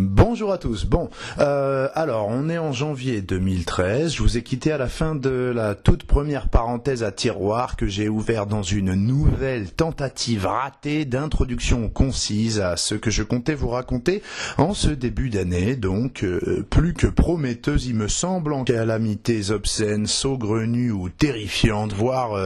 Bonjour à tous. Alors on est en janvier 2013. Je vous ai quitté à la fin de la toute première parenthèse à tiroir que j'ai ouvert dans une nouvelle tentative ratée d'introduction concise à ce que je comptais vous raconter en ce début d'année. Donc plus que prometteuse, il me semble, en calamités obscènes, saugrenues ou terrifiantes, voire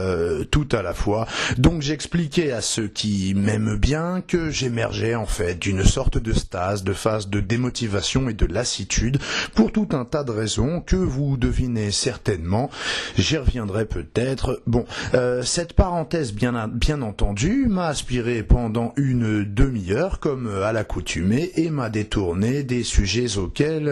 tout à la fois. Donc j'expliquais à ceux qui m'aiment bien que j'émergeais en fait d'une sorte de stase, de phase de démotivation et de lassitude pour tout un tas de raisons que vous devinez certainement. J'y reviendrai peut-être. Cette parenthèse bien entendu m'a aspiré pendant une demi-heure comme à l'accoutumée et m'a détourné des sujets auxquels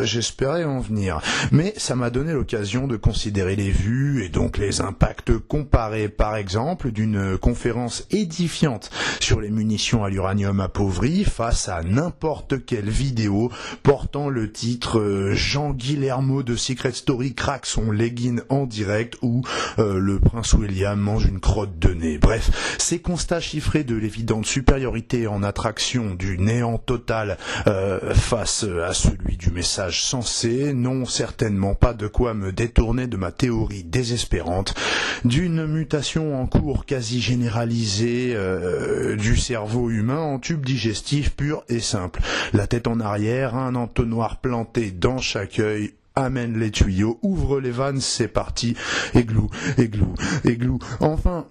j'espérais en venir. Mais ça m'a donné l'occasion de considérer les vues et donc les impacts comparés par exemple d'une conférence édifiante sur les munitions à l'uranium appauvri face à n'importe quelle vidéo portant le titre Jean Guillermo de Secret Story craque son legging en direct ou le prince William mange une crotte de nez. Bref, ces constats chiffrés de l'évidente supériorité en attraction du néant total face à celui du message sensé n'ont certainement pas de quoi me détourner de ma théorie désespérante d'une mutation en cours quasi généralisée du cerveau humain en tube digestif pur et simple. La tête en arrière, un entonnoir planté dans chaque œil. Amène les tuyaux, ouvre les vannes, c'est parti, églou. Enfin,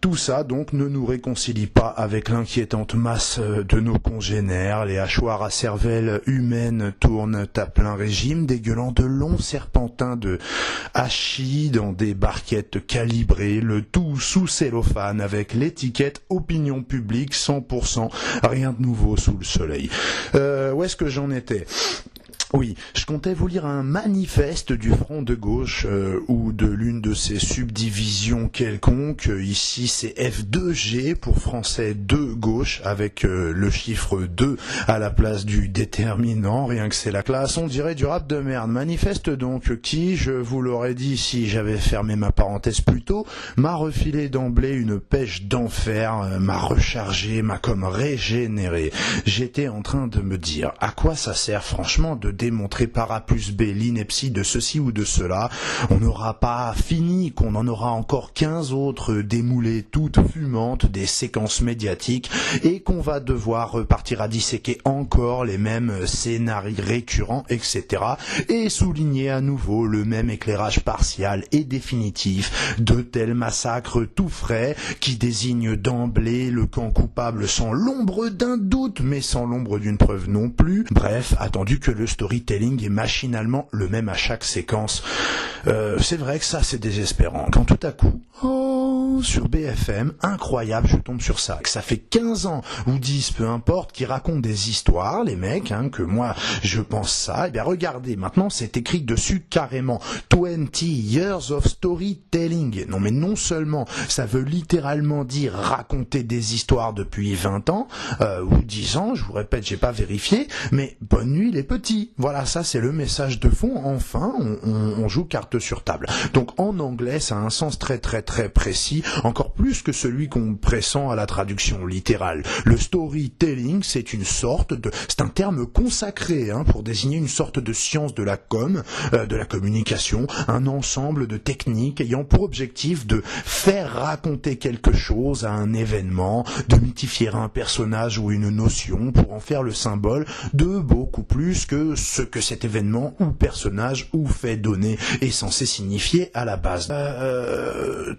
tout ça donc ne nous réconcilie pas avec l'inquiétante masse de nos congénères. Les hachoirs à cervelle humaine tournent à plein régime, dégueulant de longs serpentins de hachis dans des barquettes calibrées, le tout sous cellophane avec l'étiquette opinion publique 100%, rien de nouveau sous le soleil. Où est-ce que j'en étais ? Oui, je comptais vous lire un manifeste du Front de gauche ou de l'une de ses subdivisions quelconques. Ici, c'est F2G pour français de gauche avec le chiffre 2 à la place du déterminant. Rien que c'est la classe, on dirait du rap de merde. Manifeste donc qui, je vous l'aurais dit si j'avais fermé ma parenthèse plus tôt, m'a refilé d'emblée une pêche d'enfer, m'a rechargé, m'a comme régénéré. J'étais en train de me dire, à quoi ça sert franchement de démontrer par A plus B l'ineptie de ceci ou de cela. On n'aura pas fini, qu'on en aura encore 15 autres démoulées toutes fumantes des séquences médiatiques et qu'on va devoir repartir à disséquer encore les mêmes scénarios récurrents, etc. et souligner à nouveau le même éclairage partial et définitif de tels massacres tout frais qui désignent d'emblée le camp coupable sans l'ombre d'un doute mais sans l'ombre d'une preuve non plus. Bref, attendu que le storytelling est machinalement le même à chaque séquence. C'est vrai que ça c'est désespérant. Quand tout à coup, sur BFM, incroyable, je tombe sur ça. Que ça fait 15 ans ou 10, peu importe, qui racontent des histoires, les mecs, que moi je pense ça. Et bien regardez, maintenant c'est écrit dessus carrément 20 years of storytelling. Non mais non seulement ça veut littéralement dire raconter des histoires depuis 20 ans ou 10 ans, je vous répète, j'ai pas vérifié, mais bonne nuit les petits. Voilà, ça c'est le message de fond. Enfin, on joue carte sur table. Donc en anglais, ça a un sens très très très précis, encore plus que celui qu'on pressent à la traduction littérale. Le storytelling, c'est un terme consacré pour désigner une sorte de science de la de la communication, un ensemble de techniques ayant pour objectif de faire raconter quelque chose à un événement, de mythifier un personnage ou une notion pour en faire le symbole de beaucoup plus que ce que cet événement ou personnage ou fait donner est censé signifier à la base.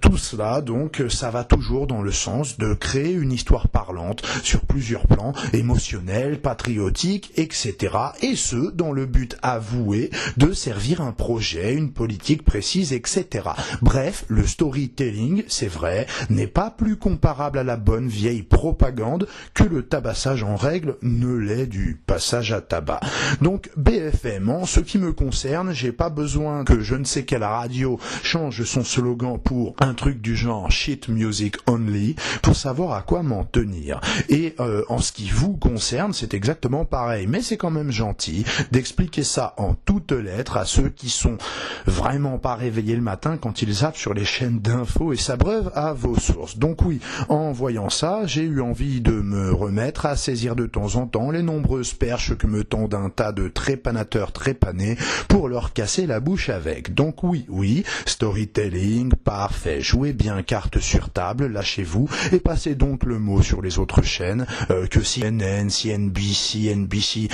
Tout cela, donc, ça va toujours dans le sens de créer une histoire parlante sur plusieurs plans, émotionnels, patriotiques, etc. Et ce, dans le but avoué de servir un projet, une politique précise, etc. Bref, le storytelling, c'est vrai, n'est pas plus comparable à la bonne vieille propagande que le tabassage en règle ne l'est du passage à tabac. Donc, BFM, en ce qui me concerne, j'ai pas besoin que je ne sais quelle radio change son slogan pour un truc du genre en sheet music only pour savoir à quoi m'en tenir. Et en ce qui vous concerne, c'est exactement pareil, mais c'est quand même gentil d'expliquer ça en toutes lettres à ceux qui sont vraiment pas réveillés le matin quand ils zappent sur les chaînes d'infos et s'abreuvent à vos sources. Donc oui, en voyant ça, j'ai eu envie de me remettre à saisir de temps en temps les nombreuses perches que me tendent un tas de trépanateurs trépanés pour leur casser la bouche avec. Donc oui, storytelling, parfait, jouez bien carte sur table, lâchez-vous et passez donc le mot sur les autres chaînes que CNN, CNBC, NBC,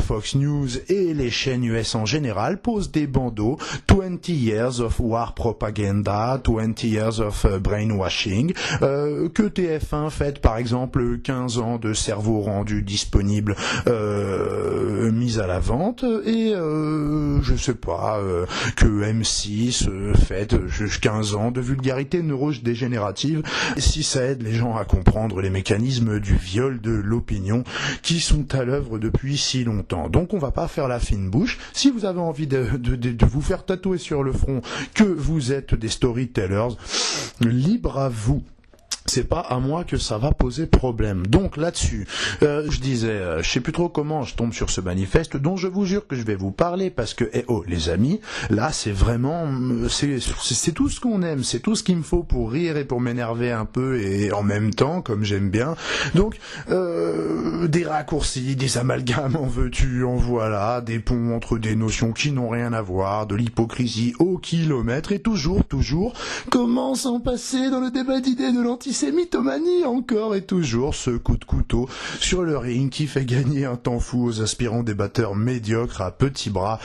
Fox News et les chaînes US en général posent des bandeaux 20 years of war propaganda, 20 years of brainwashing, que TF1 fête par exemple 15 ans de cerveau rendu disponible mis à la vente et je sais pas que M6 fête 15 ans de vulgarité neurodégénérative si ça aide les gens à comprendre les mécanismes du viol de l'opinion qui sont à l'œuvre depuis si longtemps. Donc on va pas faire la fine bouche. Si vous avez envie de vous faire tatouer sur le front que vous êtes des storytellers, libre à vous. C'est pas à moi que ça va poser problème. Donc là-dessus, je disais, je sais plus trop comment je tombe sur ce manifeste dont je vous jure que je vais vous parler parce que, les amis, là c'est vraiment, c'est tout ce qu'on aime, c'est tout ce qu'il me faut pour rire et pour m'énerver un peu et en même temps, comme j'aime bien. Donc, des raccourcis, des amalgames, en veux-tu, en voilà, des ponts entre des notions qui n'ont rien à voir, de l'hypocrisie au kilomètre et toujours, comment s'en passer dans le débat d'idées de l'antisémitomanie encore et toujours ce coup de couteau sur le ring qui fait gagner un temps fou aux aspirants débatteurs médiocres à petits bras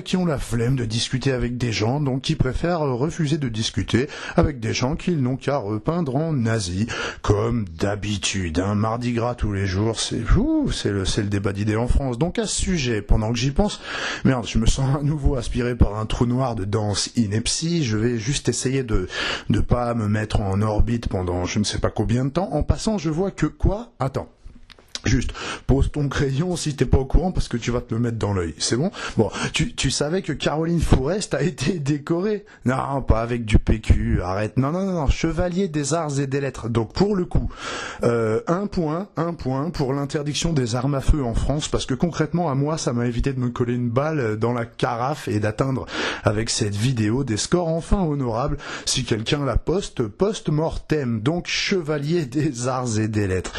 qui ont la flemme de discuter avec des gens, donc qui préfèrent refuser de discuter avec des gens qu'ils n'ont qu'à repeindre en nazis, comme d'habitude. Mardi gras tous les jours, c'est le débat d'idées en France. Donc à ce sujet, pendant que j'y pense, merde, je me sens à nouveau aspiré par un trou noir de danse ineptie. Je vais juste essayer de pas me mettre en orbite pendant je ne sais pas combien de temps. En passant, je vois que quoi ? Attends. Juste, pose ton crayon si t'es pas au courant parce que tu vas te le mettre dans l'œil. C'est bon ? Bon, tu savais que Caroline Fourest a été décorée ? Non, pas avec du PQ, arrête. Non, chevalier des arts et des lettres. Donc pour le coup, un point pour l'interdiction des armes à feu en France parce que concrètement, à moi, ça m'a évité de me coller une balle dans la carafe et d'atteindre avec cette vidéo des scores enfin honorables si quelqu'un la post-mortem. Donc chevalier des arts et des lettres.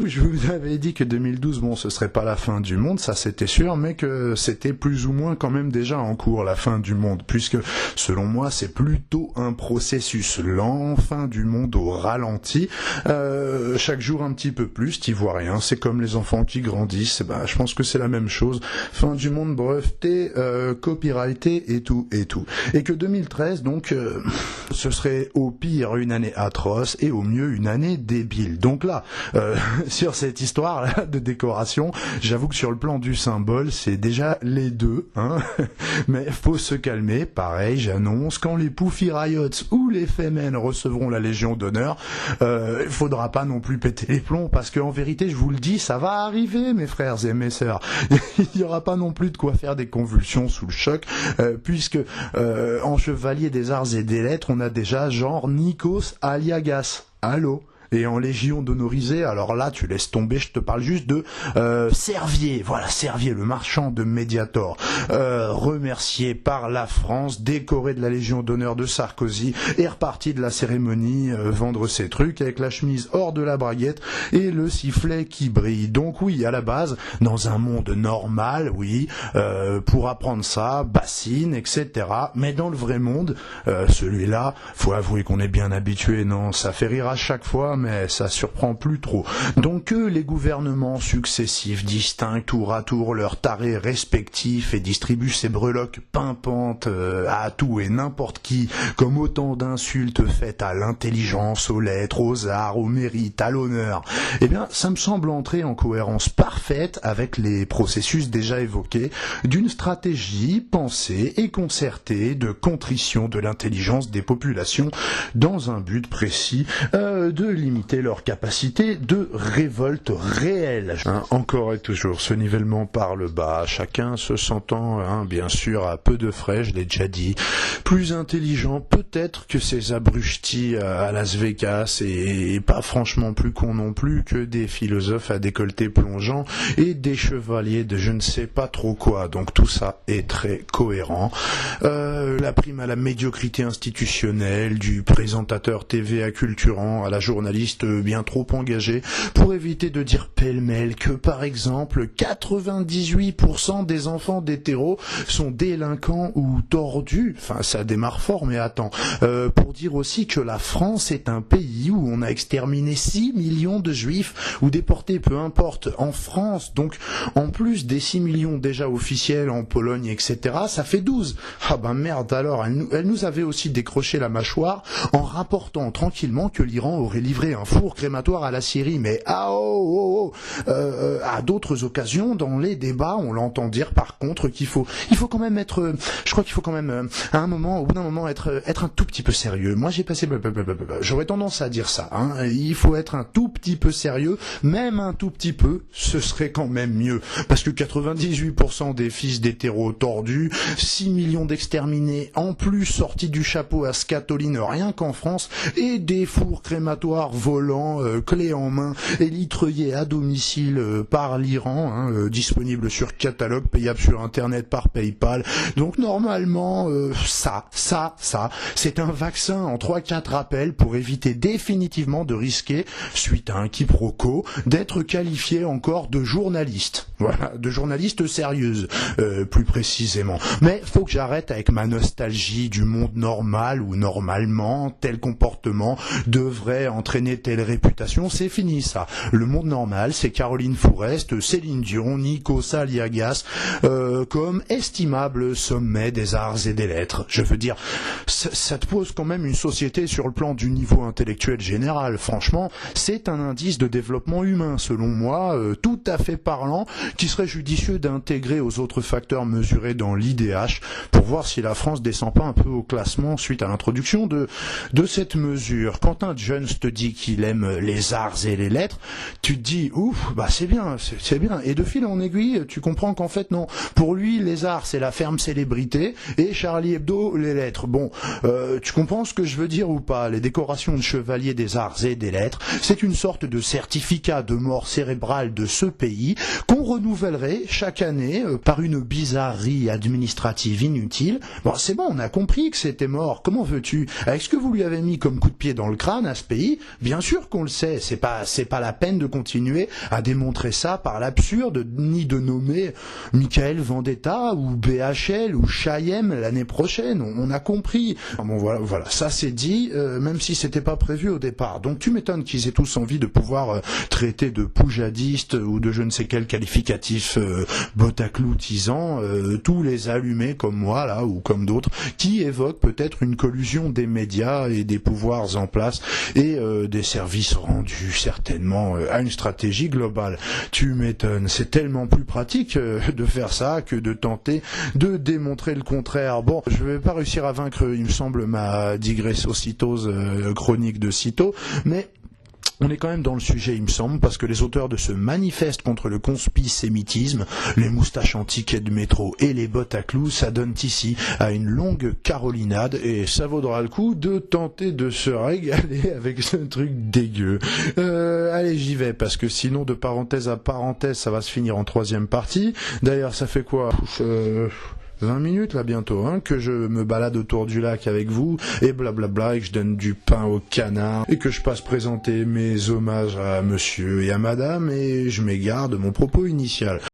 Je vous avais dit que 2012, ce serait pas la fin du monde, ça c'était sûr, mais que c'était plus ou moins quand même déjà en cours la fin du monde, puisque selon moi c'est plutôt un processus lent, fin du monde au ralenti, chaque jour un petit peu plus, t'y vois rien, c'est comme les enfants qui grandissent, je pense que c'est la même chose, fin du monde breveté, copyrighté et tout. Et que 2013, donc, ce serait au pire une année atroce et au mieux une année débile. Donc là, sur cette histoire de décoration, j'avoue que sur le plan du symbole, c'est déjà les deux, mais faut se calmer. Pareil, j'annonce, quand les Puffy Riots ou les Femen recevront la Légion d'honneur, il faudra pas non plus péter les plombs, parce qu'en vérité, je vous le dis, ça va arriver, mes frères et mes sœurs. Il y aura pas non plus de quoi faire des convulsions sous le choc, puisque en chevalier des arts et des lettres, on a déjà genre Nikos Aliagas. Allô ? Et en légion d'honorisés, alors là, tu laisses tomber, je te parle juste de Servier, voilà, Servier, le marchand de Mediator, remercié par la France, décoré de la Légion d'honneur de Sarkozy, et reparti de la cérémonie, vendre ses trucs avec la chemise hors de la braguette et le sifflet qui brille. Donc oui, à la base, dans un monde normal, oui, pour apprendre ça, bassine, etc. Mais dans le vrai monde, celui-là, faut avouer qu'on est bien habitué, non, ça fait rire à chaque fois, mais ça surprend plus trop. Donc que les gouvernements successifs distinguent tour à tour leurs tarés respectifs et distribuent ces breloques pimpantes à tout et n'importe qui, comme autant d'insultes faites à l'intelligence, aux lettres, aux arts, au mérite, à l'honneur, eh bien ça me semble entrer en cohérence parfaite avec les processus déjà évoqués d'une stratégie pensée et concertée de contrition de l'intelligence des populations dans un but précis de limiter leur capacité de révolte réelle. Encore et toujours, ce nivellement par le bas, chacun se sentant, bien sûr, à peu de frais, je l'ai déjà dit, plus intelligent peut-être que ces abrutis à Las Vegas et pas franchement plus cons non plus que des philosophes à décolleté plongeant et des chevaliers de je ne sais pas trop quoi. Donc tout ça est très cohérent. La prime à la médiocrité institutionnelle, du présentateur TV acculturant à la journaliste bien trop engagée, pour éviter de dire pêle-mêle que par exemple 98% des enfants d'hétéros sont délinquants ou tordus. Enfin, ça démarre fort, mais attends. Pour dire aussi que la France est un pays où on a exterminé 6 millions de juifs ou déportés, peu importe, en France. Donc, en plus des 6 millions déjà officiels en Pologne, etc., ça fait 12. Ah ben merde alors, elle nous avait aussi décroché la mâchoire en rapportant tranquillement que l'Iran aurait livré un four crématoire à la Syrie. Mais à d'autres occasions, dans les débats, on l'entend dire par contre qu'il faut quand même être, je crois qu'il faut quand même à un moment, au bout d'un moment, être un tout petit peu sérieux. Moi j'ai passé, j'aurais tendance à dire ça. Il faut être un tout petit peu sérieux, même un tout petit peu, ce serait quand même mieux. Parce que 98% des fils d'hétéros tordus, 6 millions d'exterminés, en plus sortis du chapeau à scatoline rien qu'en France, et des fours crématoires volants, clés en main, élitreuillés à domicile par l'Iran, disponibles sur catalogue, payables sur internet par PayPal. Donc normalement, ça, c'est un vaccin en 3-4 rappels pour éviter définitivement de risquer, suite à un quiproquo, d'être qualifié encore de journaliste. Voilà, de journaliste sérieuse, plus précisément. Mais faut que j'arrête avec ma nostalgie du monde normal où normalement tel comportement devrait entraîner telle réputation. C'est fini ça. Le monde normal, c'est Caroline Fourest, Céline Dion, Nikos Aliagas, comme estimable sommet des arts et des lettres. Je veux dire, ça te pose quand même une société sur le plan du niveau intellectuel général. Franchement, c'est un indice de développement humain, selon moi, tout à fait parlant, qui serait judicieux d'intégrer aux autres facteurs mesurés dans l'IDH pour voir si la France descend pas un peu au classement suite à l'introduction de cette mesure. Quand un Jones te dit qu'il aime les arts et les lettres, tu te dis, ouf, bah c'est bien. Et de fil en aiguille, tu comprends qu'en fait, non. Pour lui, les arts, c'est la ferme célébrité, et Charlie Hebdo, les lettres. Bon, tu comprends ce que je veux dire ou pas? Les décorations de chevalier des arts et des lettres, c'est une sorte de certificat de mort cérébrale de ce pays qu'on renouvellerait chaque année par une bizarrerie administrative inutile. Bon, c'est bon, on a compris que c'était mort. Comment veux-tu? Avec ce que vous lui avez mis comme coup de pied dans le crâne à ce pays, bien sûr qu'on le sait. C'est pas la peine de continuer à démontrer ça par l'absurde, ni de nommer Michael Vendetta ou BHL ou Chaim l'année prochaine. On a compris. Bon voilà, ça c'est dit, même si c'était pas prévu au départ. Donc tu m'étonnes qu'ils aient tous envie de pouvoir traiter de poujadistes ou de je ne sais quel qualificatif botacloutisant tous les allumés comme moi là ou comme d'autres qui évoquent peut-être une collusion des médias et des pouvoirs en place et des services rendus certainement à une stratégie globale. Tu m'étonnes, c'est tellement plus pratique de faire ça que de tenter de démontrer le contraire. Bon, je vais pas réussir à vaincre, il me semble, ma digressocitose chronique de sitôt, mais on est quand même dans le sujet, il me semble, parce que les auteurs de ce manifeste contre le conspisémitisme, les moustaches en ticket de métro et les bottes à clous, ça donne ici à une longue carolinade, et ça vaudra le coup de tenter de se régaler avec ce truc dégueu. Allez, j'y vais, parce que sinon, de parenthèse à parenthèse, ça va se finir en 3e partie. D'ailleurs, ça fait quoi 20 minutes là bientôt, que je me balade autour du lac avec vous, et blablabla, et que je donne du pain au canard, et que je passe présenter mes hommages à monsieur et à madame, et je m'égare de mon propos initial.